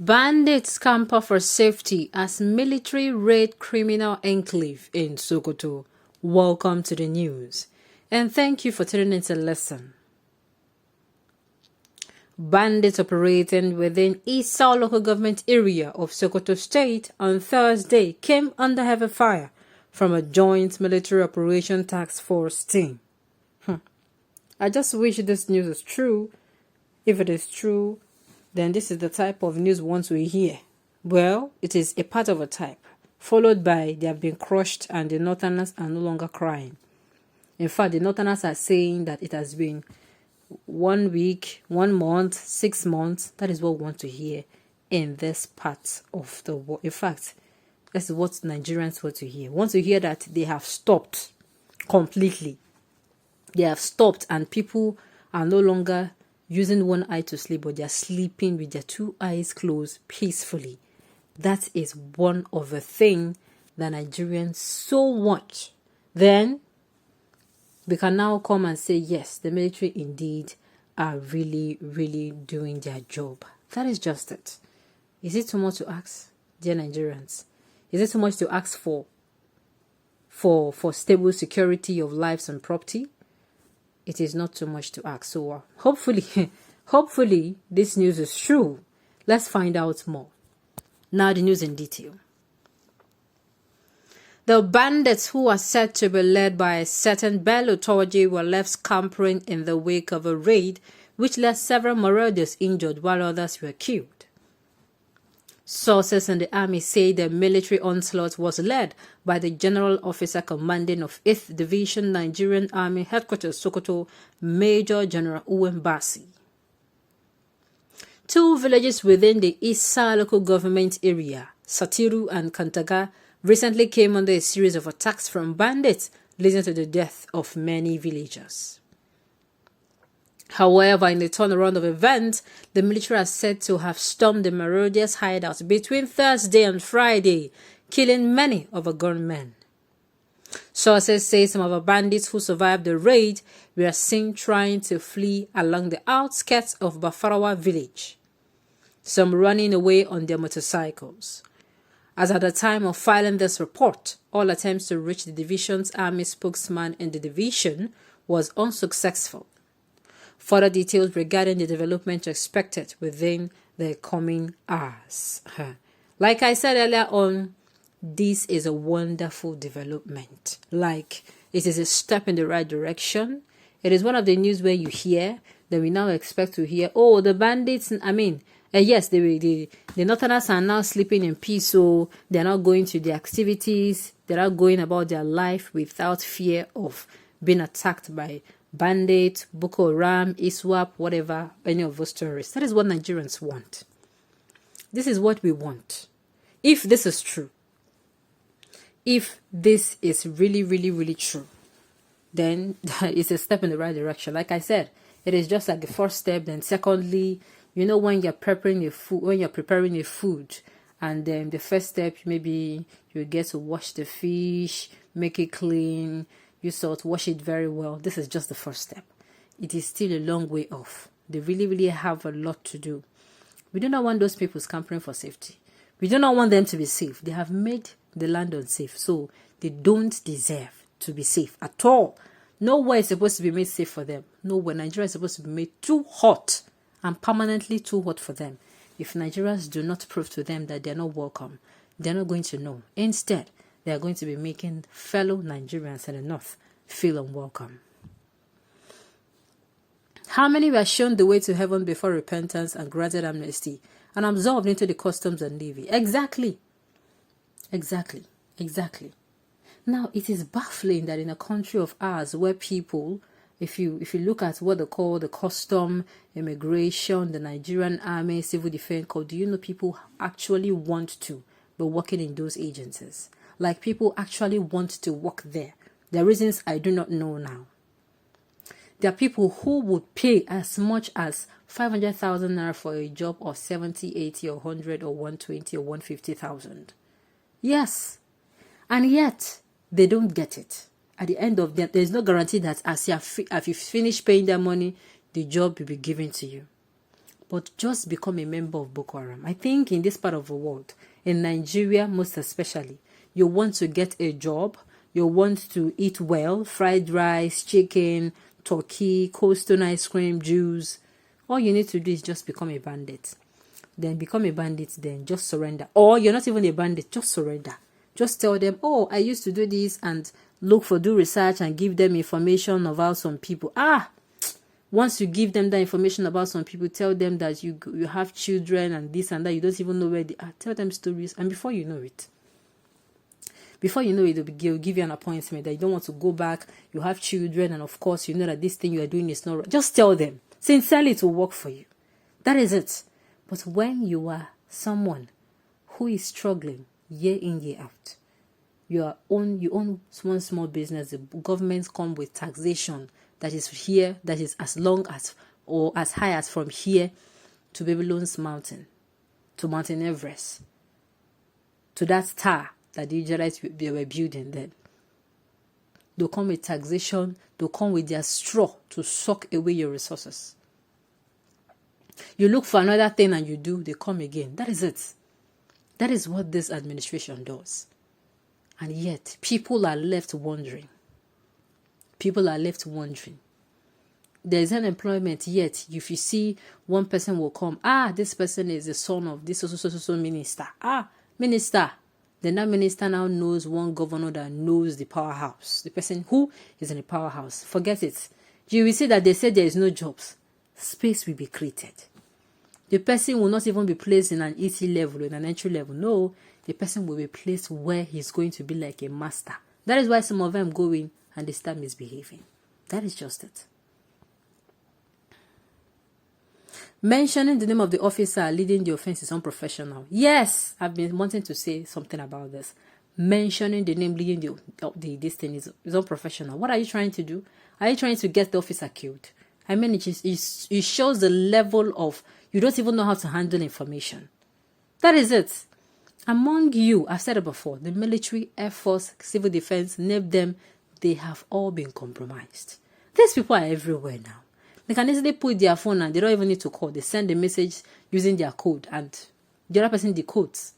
Bandits scamper for safety as military raid criminal enclave in Sokoto. Welcome to the news, and thank you for tuning in to listen. Bandits operating within Isa local government area of Sokoto State on Thursday came under heavy fire from a joint military operation task force team. I just wish this news is true. If it is true, then this is the type of news we want to hear. Well, it is a part of a type, followed by they have been crushed and the Northerners are no longer crying. In fact, the Northerners are saying that it has been 1 week, 1 month, 6 months. That is what we want to hear in this part of the world. In fact, that's what Nigerians want to hear. Want to hear that they have stopped completely. They have stopped and people are no longer using one eye to sleep, but they are sleeping with their 2 eyes closed peacefully. That is one of the things that Nigerians so want. Then we can now come and say, yes, the military indeed are really, really doing their job. That is just it. Is it too much to ask, dear Nigerians? Is it too much to ask for stable security of lives and property? It is not too much to ask. So hopefully this news is true. Let's find out more. Now the news in detail. The bandits who are said to be led by a certain Bello Torje were left scampering in the wake of a raid which left several marauders injured while others were killed. Sources in the army say the military onslaught was led by the general officer commanding of 8th Division Nigerian Army Headquarters Sokoto, Major General Uwembasi. 2 villages within the Isa local government area, Satiru and Kantaga, recently came under a series of attacks from bandits, leading to the death of many villagers. However, in the turnaround of events, the military are said to have stormed the marauders' hideout between Thursday and Friday, killing many of the gunmen. Sources say some of the bandits who survived the raid were seen trying to flee along the outskirts of Bafarawa village, some running away on their motorcycles. As at the time of filing this report, all attempts to reach the division's army spokesman in the division was unsuccessful. Further details regarding the development are expected within the coming hours. Like I said earlier on, this is a wonderful development. Like, it is a step in the right direction. It is one of the news where you hear that we now expect to hear, oh, the bandits, yes, the Northerners are now sleeping in peace, so they're not going to the activities, they're not going about their life without fear of being attacked by bandits, Boko Haram, ISWAP, whatever, any of those terrorists. That is what Nigerians want. This is what we want. If this is true, if this is really, really, really true, then it's a step in the right direction. Like I said, it is just like the first step. Then secondly, you know, when you're preparing your food, and then the first step, maybe you get to wash the fish, make it clean, you sort wash it very well. This is just the first step. It is still a long way off. They really, really have a lot to do. We do not want those people scampering for safety. We do not want them to be safe. They have made the land unsafe, so they don't deserve to be safe at all. Nowhere is supposed to be made safe for them. Nowhere. Nigeria is supposed to be made too hot and permanently too hot for them. If Nigerians do not prove to them that they're not welcome, they're not going to know. Instead, they are going to be making fellow Nigerians in the north feel unwelcome. How many were shown the way to heaven before repentance and granted amnesty and absorbed into the customs and navy? Exactly. Now, it is baffling that in a country of ours where people, if you look at what they call the custom, immigration, the Nigerian army, civil defense corps, do you know people actually want to be working in those agencies? Like, people actually want to work there. There are reasons I do not know now. There are people who would pay as much as 500,000 naira for a job of 70, 80, or 100, or 120, or 150,000. Yes. And yet, they don't get it. At the end of that, there's no guarantee that as you finish paying their money, the job will be given to you. but just become a member of Boko Haram. I think in this part of the world, in Nigeria most especially, you want to get a job, you want to eat well, fried rice, chicken, turkey, Cold Stone ice cream, juice. All you need to do is just become a bandit. Then become a bandit, then just surrender. Or you're not even a bandit, just surrender. Just tell them, oh, I used to do this, and do research and give them information about some people. Once you give them that information about some people, tell them that you have children and this and that, you don't even know where they are. Tell them stories, and before you know it, they'll give you an appointment that you don't want to go back. You have children, and of course, you know that this thing you are doing is not right. Just tell them. Sincerely, it will work for you. That is it. But when you are someone who is struggling year in, year out, you own one small business, the government come with taxation that is here, that is as long as or as high as from here to Babylon's mountain, to Mountain Everest, to that star that the Israelites they were building then. They'll come with taxation, they'll come with their straw to suck away your resources. You look for another thing and you do, they come again. That is it. That is what this administration does. And yet, people are left wondering. There's unemployment, yet if you see one person will come, this person is the son of this so minister. Minister. Then that minister now knows one governor that knows the powerhouse. The person who is in the powerhouse. Forget it. You will see that they say there is no jobs. Space will be created. The person will not even be placed in an easy level, in an entry level. No, the person will be placed where he's going to be like a master. That is why some of them go in and they start misbehaving. That is just it. Mentioning the name of the officer leading the offense is unprofessional. Yes, I've been wanting to say something about this. Mentioning the name leading this thing is unprofessional. What are you trying to do? Are you trying to get the officer killed? I mean, it shows the level of, you don't even know how to handle information. That is it. Among you, I've said it before, the military, Air Force, civil defense, name them, they have all been compromised. These people are everywhere now. They can easily put their phone and they don't even need to call. They send a message using their code and the other person decodes.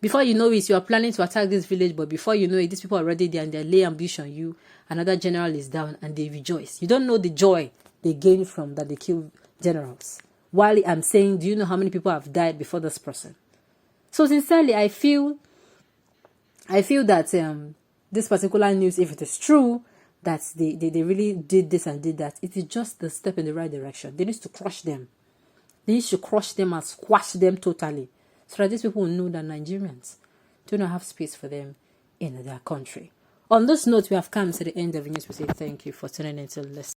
Before you know it, you are planning to attack this village, but before you know it, these people are already there and they lay ambush on you. Another general is down and they rejoice. You don't know the joy they gain from that they kill generals. While I'm saying, do you know how many people have died before this person? So sincerely, I feel that this particular news, if it is true, that they really did this and did that, it is just a step in the right direction. They need to crush them. They need to crush them and squash them totally. So that these people will know that Nigerians do not have space for them in their country. On this note, we have come to the end of the news. We say thank you for tuning in to listen.